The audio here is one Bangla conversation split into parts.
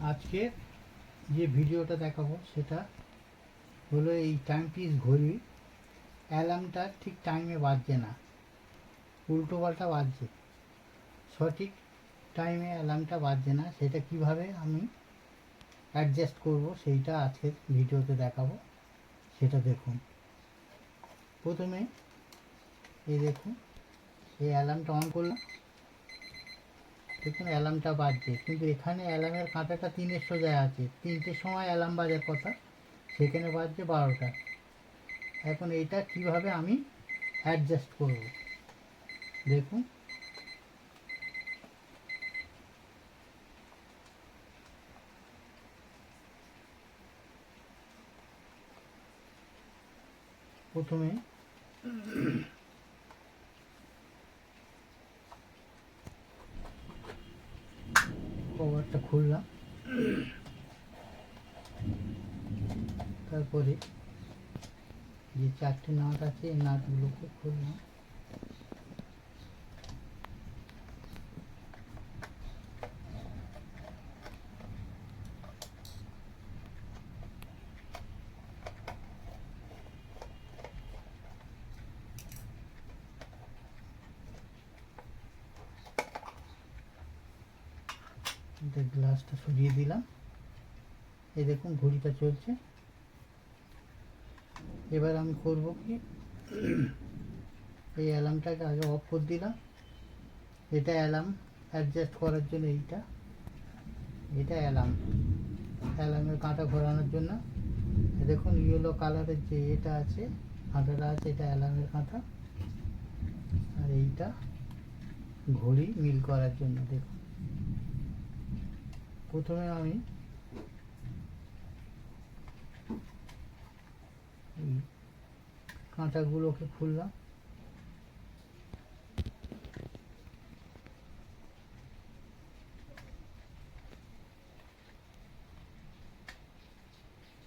আজকে যে ভিডিওটা দেখাবো সেটা হলো এই টাইম পিস ঘড়ি অ্যালার্মটা ঠিক টাইমে বাজছে না, উল্টো পাল্টা বাজছে। সঠিক টাইমে অ্যালার্মটা বাজছে না, সেটা কিভাবে আমি অ্যাডজাস্ট করব সেইটা আজকের ভিডিওতে দেখাবো। সেটা দেখুন। প্রথমে এই দেখুন, এই অ্যালার্মটা অন করলাম, দেখুন অ্যালার্মটা বাজছে, কিন্তু এখানে অ্যালার্মের কাঁটাটা 3-এর সোজায় আছে। 3টের সময় অ্যালার্ম বাজার কথা, সেখানে বাজছে 12টা। এখন এইটা কিভাবে আমি অ্যাডজাস্ট করব দেখুন। প্রথমে কভারটা খুললাম, তারপরে যে 4টে নাট আছে এই নাটগুলোকে খুললাম। গ্লাসটা সরিয়ে দিলাম। এই দেখুন ঘড়িটা চলছে। এবার আমি করব কি, এই অ্যালার্মটাকে আগে অফ করে দিলাম। এটা অ্যালার্ম অ্যাডজাস্ট করার জন্য, এটা অ্যালার্মের কাঁটা ঘোরানোর জন্য। দেখুন ইয়েলো কালারের যে এটা আছে, কাঁটাটা আছে, এটা অ্যালার্মের কাঁটা। আর এইটা ঘড়ি মিল করার জন্য। দেখুন প্রথমে আমি এই কাঁটাগুলোকে খুললাম।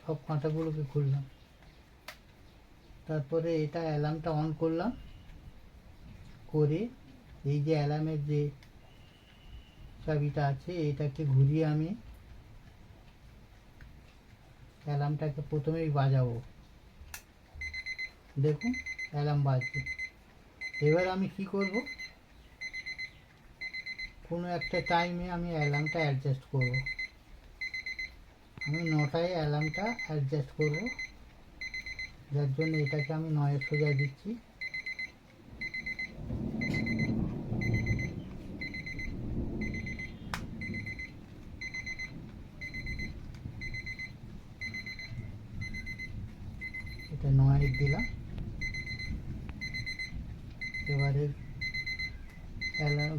সব কাঁটাগুলোকে খুললাম, তারপরে এটা অ্যালার্মটা অন করলাম। করে এই যে অ্যালার্মের যে চাবিটা আছে এটাকে ঘুরিয়ে আমি অ্যালার্মটাকে প্রথমেই বাজাবো। দেখুন অ্যালার্ম বাজছে। এবার আমি কি করব, কোনো একটা টাইমে আমি অ্যালার্মটা অ্যাডজাস্ট করব। আমি 9টায় অ্যালার্মটা অ্যাডজাস্ট করব, যার জন্য এটাকে আমি 9-এর সোজায় দিচ্ছি। এটা 9 দিলাম। এবারে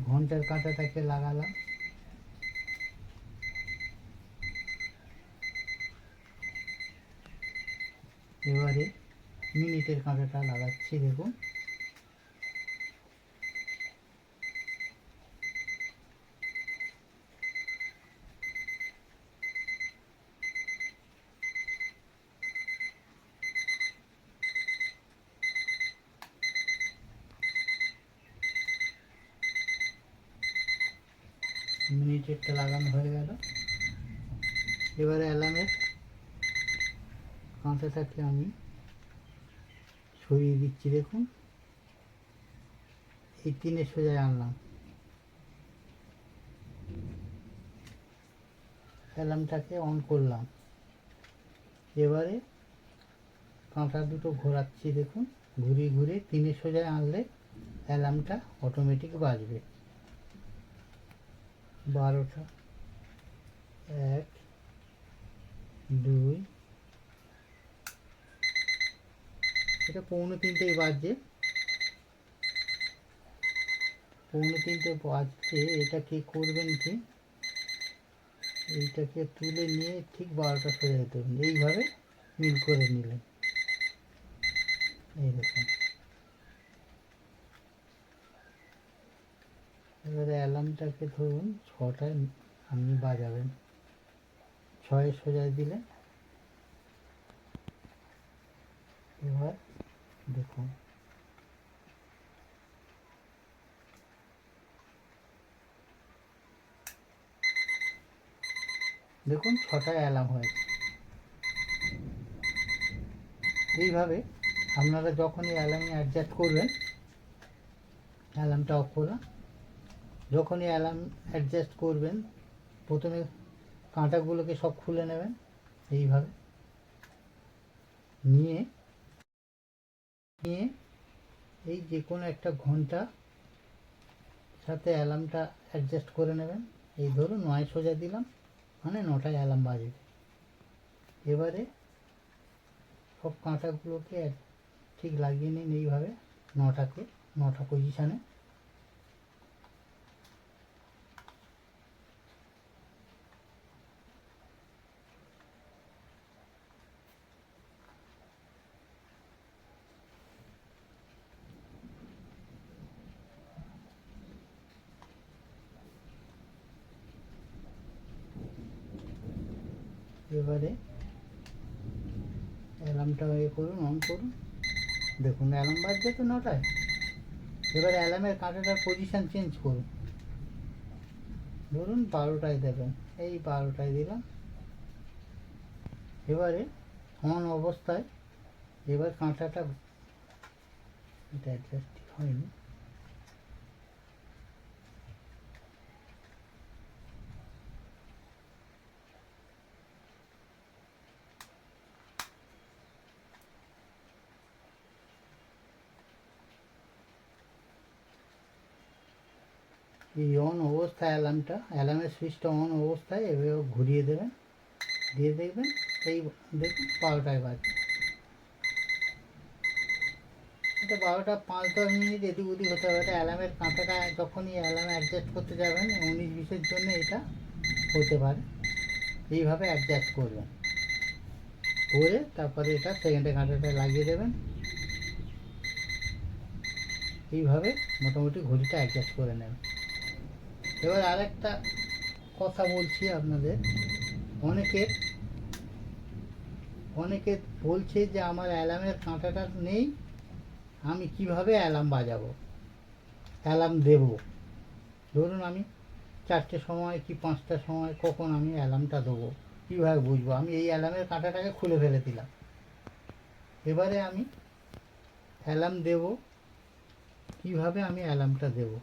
ঘন্টার কাঁটাটাকে লাগালাম। এবারে মিনিটের কাঁটাটা লাগাচ্ছি। দেখুন মিনিটেরটা লাগানো হয়ে গেল। এবারে অ্যালার্মের কাঁটাটাকে আমি সরিয়ে দিচ্ছি। দেখুন এই 3-এর সোজায় আনলাম, অ্যালার্মটাকে অন করলাম। এবারে কাঁটা দুটো ঘোরাচ্ছি। দেখুন ঘুরিয়ে ঘুরিয়ে 3-এর সোজায় আনলে অ্যালার্মটা অটোমেটিক বাজবে। 12টা, 1, 2, এটা 2:45 বাজছে। 2:45 বাজছে। এটা কি করবেন কি, এইটাকে তুলে নিয়ে ঠিক 12টা সোজা যেতে হবে, এইভাবে মিল করে নিলেন। এই দেখুন। এবারে অ্যালার্মটাকে ধরুন 6টায় আপনি বাজাবেন, 6-এর সোজায় দিলেন। এবার দেখুন দেখুন 6টায় অ্যালার্ম হয়েছে। এইভাবে আপনারা যখনই অ্যালার্মে অ্যাডজাস্ট করবেন, অ্যালার্মটা অফ করলাম, যখনই অ্যালার্ম অ্যাডজাস্ট করবেন প্রথমে কাঁটাগুলোকে সব খুলে নেবেন এইভাবে নিয়ে নিয়ে এই যে কোনো একটা ঘন্টা সাথে অ্যালার্মটা অ্যাডজাস্ট করে নেবেন। এই ধরুন 9 সোজা দিলাম, মানে 9টায় অ্যালার্ম বাজবে। এবারে সব কাঁটাগুলোকে ঠিক লাগিয়ে নিন এইভাবে, 9টা পজিশানে। এবারে অ্যালার্মটা করুন, অন করুন, দেখুন অ্যালার্ম বাজছে তো 9টায়। এবারে অ্যালার্মের কাঁটাটার পজিশান চেঞ্জ করুন, ধরুন 12টায় দেবেন, এই 12টায় দিলাম। এবারে অন অবস্থায় এবার কাঁটাটা, এটা অ্যাডজাস্ট হয়নি, এই অন অবস্থায় অ্যালার্মের সুইচটা অন অবস্থায় এভাবে ঘুরিয়ে দেবেন, দিয়ে দেখবেন এই দেখুন 12টায় বাজে। এটা 12টা 5-10 মিনিট এদিক ওদিক হতে হবে। এটা অ্যালার্মের কাঁটাটা যখনই অ্যালার্ম অ্যাডজাস্ট করতে যাবেন 19-20-এর জন্য এটা হতে পারে। এইভাবে অ্যাডজাস্ট করবেন, করে তারপরে এটা সেকেন্ডে কাঁটাটা লাগিয়ে দেবেন। এইভাবে মোটামুটি ঘড়িটা অ্যাডজাস্ট করে নেবেন। এবার আরেকটা কথা বলছি আপনাদের, অনেকের অনেকে বলছে যে আমার অ্যালার্মের কাঁটাটা নেই, আমি কিভাবে অ্যালার্ম বাজাবো, অ্যালার্ম দেব। ধরুন আমি 4টের সময় কি 5টার সময় কখন আমি অ্যালার্মটা দেবো, কীভাবে বুঝবো? আমি এই অ্যালার্মের কাঁটাটাকে খুলে ফেলে দিলাম, এবারে আমি অ্যালার্ম দেব, কিভাবে আমি অ্যালার্মটা দেব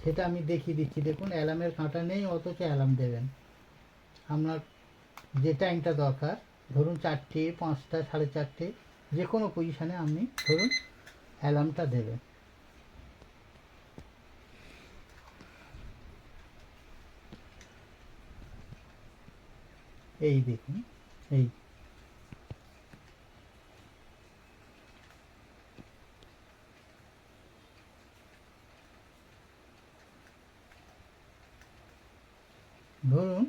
সেটা আমি দেখিয়ে দিচ্ছি। দেখুন অ্যালার্মের কাঁটা নেই, অথচ অ্যালার্ম দেবেন। আপনার যে টাইমটা দরকার, ধরুন 4টে, 5টা, 4:30, যে কোনো পজিশানে আপনি ধরুন অ্যালার্মটা দেবেন। এই দেখুন, এই ধরুন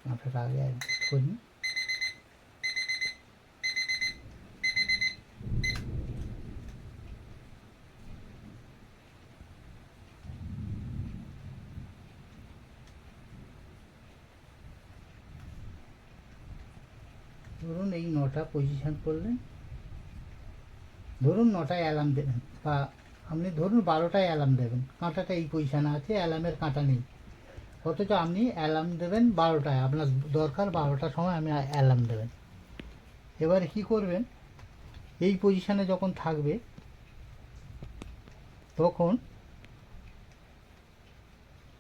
মাথাটা আগে অ্যাডজাস্ট করি। ধরুন এই 9টা পজিশান করলেন, ধরুন 9টায় অ্যালার্ম দেবেন, বা আপনি ধরুন 12টায় অ্যালার্ম দেবেন, কাঁটাটা এই পজিশানে আছে, অ্যালার্মের কাঁটা নেই, অথচ আপনি অ্যালার্ম দেবেন 12টায়, আপনার দরকার 12টার সময় আমি অ্যালার্ম দেবেন। এবারে কি করবেন, এই পজিশানে যখন থাকবে তখন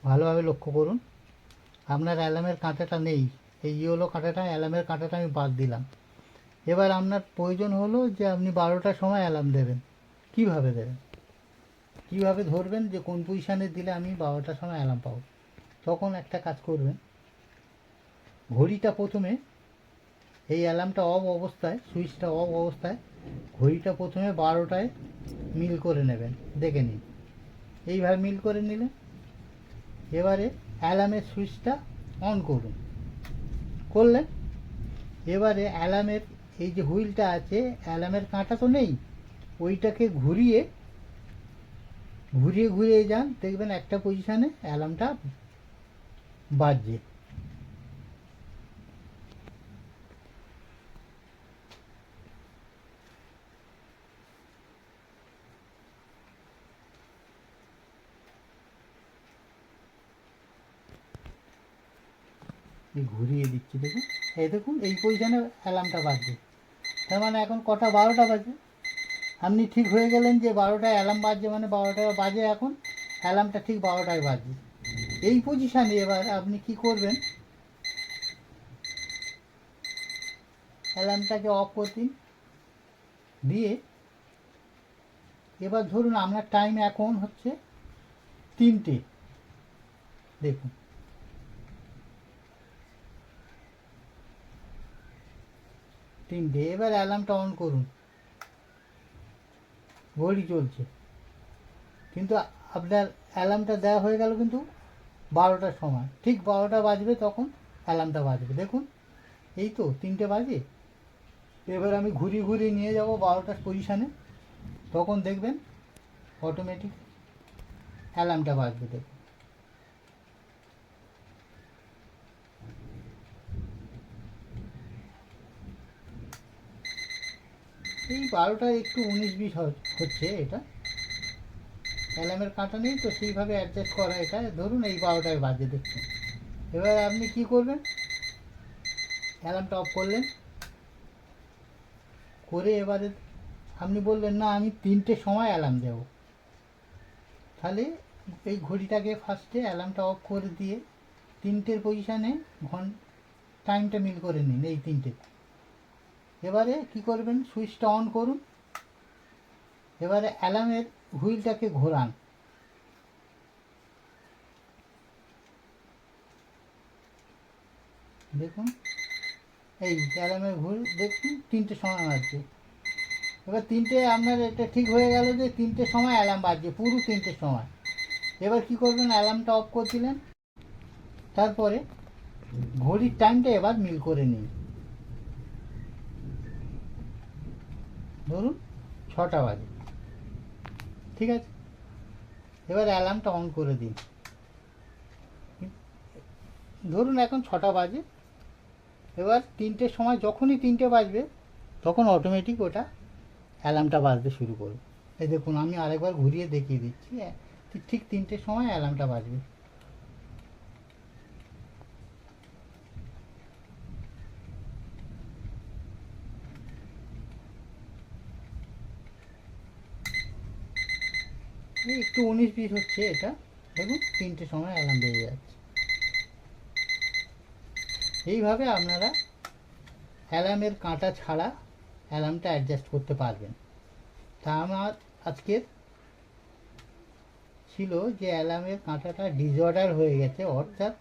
ভালোভাবে লক্ষ্য করুন, আপনার অ্যালার্মের কাঁটাটা নেই, এই ইয়েলো কাঁটাটা, অ্যালার্মের কাঁটাটা আমি বাদ দিলাম। এবার আপনার প্রয়োজন হলো যে আপনি 12টার সময় অ্যালার্ম দেবেন, কিভাবে দেবেন, কিভাবে ধরবেন যে কোন পজিশানে দিলে আমি 12টার সময় অ্যালার্ম পাবো। তখন একটা কাজ করবেন, ঘড়িটা প্রথমে এই অ্যালার্মটা অফ অবস্থায়, সুইচটা অফ অবস্থায় ঘড়িটা প্রথমে 12টায় মিল করে নেবেন, দেখে নিন এইভাবে মিল করে নিলেন। এবারে অ্যালার্মের সুইচটা অন করুন, করলেন। এবারে অ্যালার্মের এই যে হুইলটা আছে, অ্যালার্মের কাঁটা তো নেই, ওইটাকে ঘুরিয়ে ঘুরিয়ে ঘুরিয়ে যান, দেখবেন একটা পজিশানে অ্যালার্মটা বাজছে। এই ঘুরিয়ে দিচ্ছি দেখুন, এই দেখুন এই পজিশনে অ্যালার্মটা বাজছে। তার মানে এখন কটা, 12টা বাজে। আপনি ঠিক হয়ে গেলেন যে 12টায় অ্যালার্ম বাজছে, মানে 12টা বাজে এখন, অ্যালার্মটা ঠিক 12টায় বাজছে। এই পজিশানে এবার আপনি কি করবেন, অ্যালার্মটাকে অফ করে দিন, দিয়ে এবার ধরুন আপনার টাইম এখন হচ্ছে 3টে, দেখুন 3টে। এবার অ্যালার্মটা অন করুন, ঘড়ি চলছে, কিন্তু আপনার অ্যালার্মটা দেওয়া হয়ে গেল কিন্তু 12টার সময়, ঠিক 12টা বাজবে তখন অ্যালার্মটা বাজবে। দেখুন এই তো 3টে বাজে। এবার আমি ঘুরিয়ে ঘুরিয়ে নিয়ে যাব 12টার পজিশানে, তখন দেখবেন অটোমেটিক অ্যালার্মটা বাজবে। দেখুন এই 12টা একটু 19-20 হচ্ছে, এটা অ্যালার্মের কাঁটা নেই তো সেইভাবে অ্যাডজাস্ট করা। এটা ধরুন এই 12টায় বাজে দেখুন। এবার আপনি কি করবেন, অ্যালার্মটা অফ করলেন, করে এবারে আপনি বললেন না আমি 3টের সময় অ্যালার্ম দেবো, তাহলে এই ঘড়িটাকে ফার্স্টে অ্যালার্মটা অফ করে দিয়ে 3টের পজিশানে টাইমটা মিল করে নিন, এই 3টে। এবারে কি করবেন, সুইচটা অন করুন, এবারে অ্যালার্মের হুইলটাকে ঘোরান, দেখুন এই অ্যালার্মের হুইল দেখুন 3টের সময় বাজছে। এবার 3টে আপনার এটা ঠিক হয়ে গেল যে 3টের সময় অ্যালার্ম বাজছে, পুরো 3টের সময়। এবার কি করবেন, অ্যালার্মটা অফ করে দিলেন, তারপরে ঘড়ির টাইমটা এবার মিল করে নিন, ধরুন 6টা বাজে, ঠিক আছে। এবার অ্যালার্মটা অন করে দিন, ধরুন এখন 6টা বাজে। এবার 3টের সময় যখনই 3টে বাজবে তখন অটোমেটিক ওটা অ্যালার্মটা বাজতে শুরু করবে। এই দেখুন আমি আরেকবার ঘুরিয়ে দেখিয়ে দিচ্ছি, ঠিক 3টের সময় অ্যালার্মটা বাজবে। এই একটু 19-20 হচ্ছে এটা, দেখুন 3টের সময় অ্যালার্ম বেজে যাচ্ছে। এইভাবে আপনারা অ্যালার্মের কাঁটা ছাড়া অ্যালার্মটা অ্যাডজাস্ট করতে পারবেন। তা আমার আজকের ছিল যে অ্যালার্মের কাঁটাটা ডিসঅর্ডার হয়ে গেছে, অর্থাৎ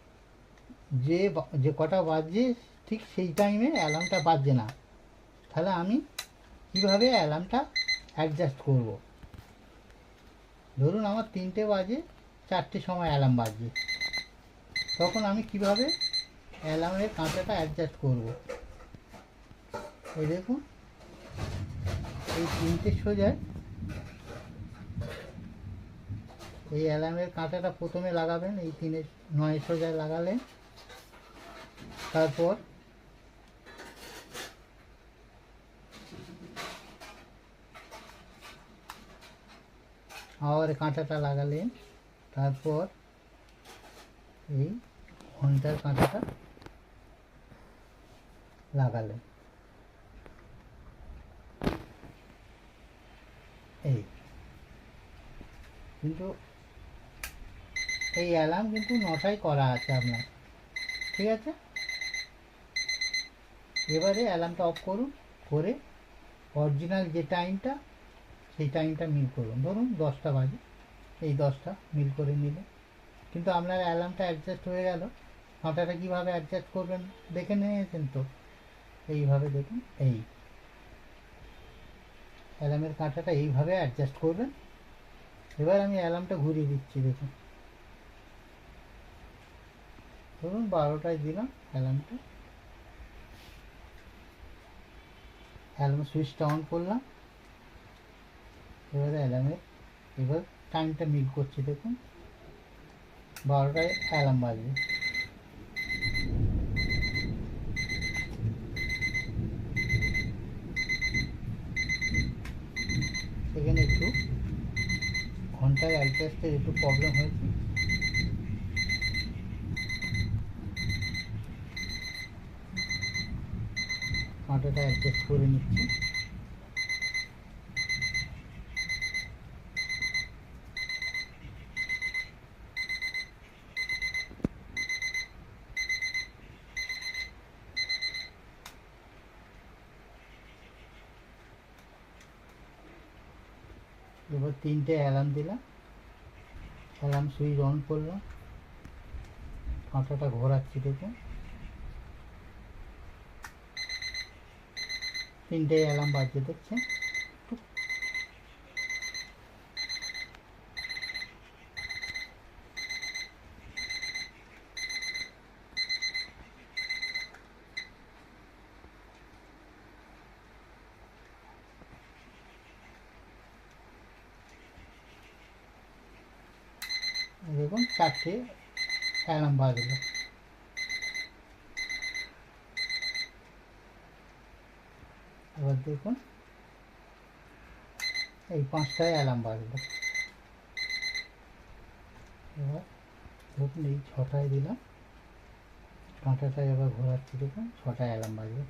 যে কটা বাজছে ঠিক সেই টাইমে অ্যালার্মটা বাজছে না, তাহলে আমি কীভাবে অ্যালার্মটা অ্যাডজাস্ট করব। ধরুন আমার 3টে বাজে, 4টের সময় অ্যালার্ম বাজছে, তখন আমি কিভাবে অ্যালার্মের কাঁটাটা অ্যাডজাস্ট করব। এই দেখুন এই 3টের সোজায় এই অ্যালার্মের কাঁটাটা প্রথমে লাগাবেন, এই 9 সোজায় লাগালেন, তারপর আবার কাঁটাটা লাগালেন, তারপর এই ঘন্টার কাঁটাটা লাগালেন, এই কিন্তু এই অ্যালার্ম কিন্তু 9টায় করা আছে আপনার, ঠিক আছে। এবারে অ্যালার্মটা অফ করুন, করে অরিজিনাল যে টাইমটা সেই টাইমটা মিল করুন, ধরুন 10টা বাজে, এই 10টা মিল করে নিলে কিন্তু আপনার অ্যালার্মটা অ্যাডজাস্ট হয়ে গেল। কাঁটাটা কীভাবে অ্যাডজাস্ট করবেন দেখে নিয়েছেন তো, এইভাবে দেখুন, এই অ্যালার্মের কাঁটাটা এইভাবে অ্যাডজাস্ট করবেন। এবার আমি অ্যালার্মটা ঘুরিয়ে দিচ্ছি, দেখুন ধরুন 12টায় দিলাম অ্যালার্মটা, অ্যালার্ম সুইচটা অন করলাম, এবারে অ্যালার্মের এবার টাইমটা মিল করছি, দেখুন 12টায় অ্যালার্ম বাজবে। এখানে একটু ঘন্টার অ্যাডজাস্টের একটু প্রবলেম হয়েছে, কাঁটাটা অ্যাডজাস্ট করে নিচ্ছি। এবার 3টে অ্যালার্ম দিলাম, অ্যালার্ম সুইচ অন করলাম, কাঁটাটা ঘোরাচ্ছি, দেখুন 3টে অ্যালার্ম বাজছে, দেখছেন। দেখুন 4টে অ্যালার্ম বাজলো। এবার দেখুন এই 5টায় অ্যালার্ম বাজলো। এবার দেখুন এই 6টায় দিলাম, কাঁটাটা এবার ঘোরাচ্ছি, দেখুন 6টায় অ্যালার্ম বাজবে,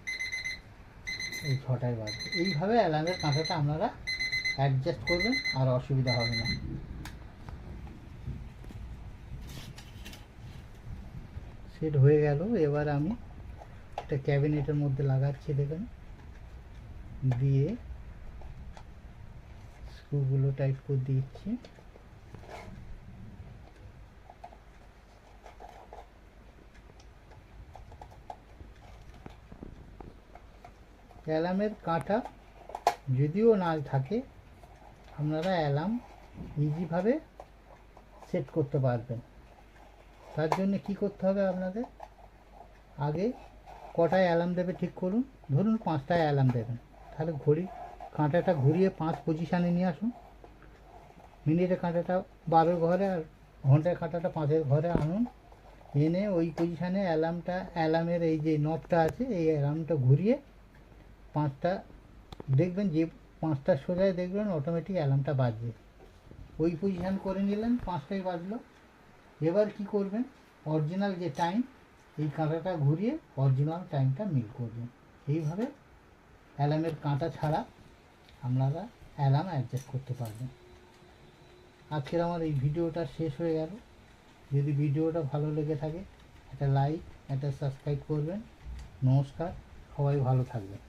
এই 6টায় বাজবে। এইভাবে অ্যালার্মের কাঁটাটা আপনারা অ্যাডজাস্ট করবেন, আর অসুবিধা হবে না। সেট হয়ে গেল। এবার আমি একটা ক্যাবিনেটের মধ্যে লাগাচ্ছি, দেখুন, দিয়ে স্ক্রুগুলো টাইট করে দিচ্ছি। অ্যালার্মের কাঁটা যদিও না থাকে, আপনারা অ্যালার্ম ইজিভাবে সেট করতে পারবেন। তার জন্য কি করতে হবে আপনাদের, আগে কটায় অ্যালার্ম দেবে ঠিক করুন। ধরুন 5টায় অ্যালার্ম দেবেন, তাহলে কাঁটাটা ঘুরিয়ে 5 পজিশানে নিয়ে আসুন। মিনিটের কাঁটাটা 12 ঘরে আর ঘন্টার কাঁটাটা 5-এর ঘরে আনুন। এনে ওই পজিশানে অ্যালার্মের এই যে নবটা আছে, এই অ্যালার্মটা ঘুরিয়ে 5টা দেখবেন, যে 5টার সোজায় দেখবেন অটোমেটিক অ্যালার্মটা বাজবে। ওই পজিশান করে নিলেন, 5টাই বাজলো। এবার কি করবেন, অরিজিনাল যে টাইম, এই কাঁটাটা ঘুরিয়ে অরিজিনাল টাইমটা মিল করবেন। এইভাবে অ্যালার্মের কাঁটা ছাড়া আপনারা অ্যালার্ম অ্যাডজাস্ট করতে পারবেন। আজকের আমার এই ভিডিওটা শেষ হয়ে গেল। যদি ভিডিওটা ভালো লেগে থাকে একটা লাইক, একটা সাবস্ক্রাইব করবেন। নমস্কার, সবাই ভালো থাকবেন।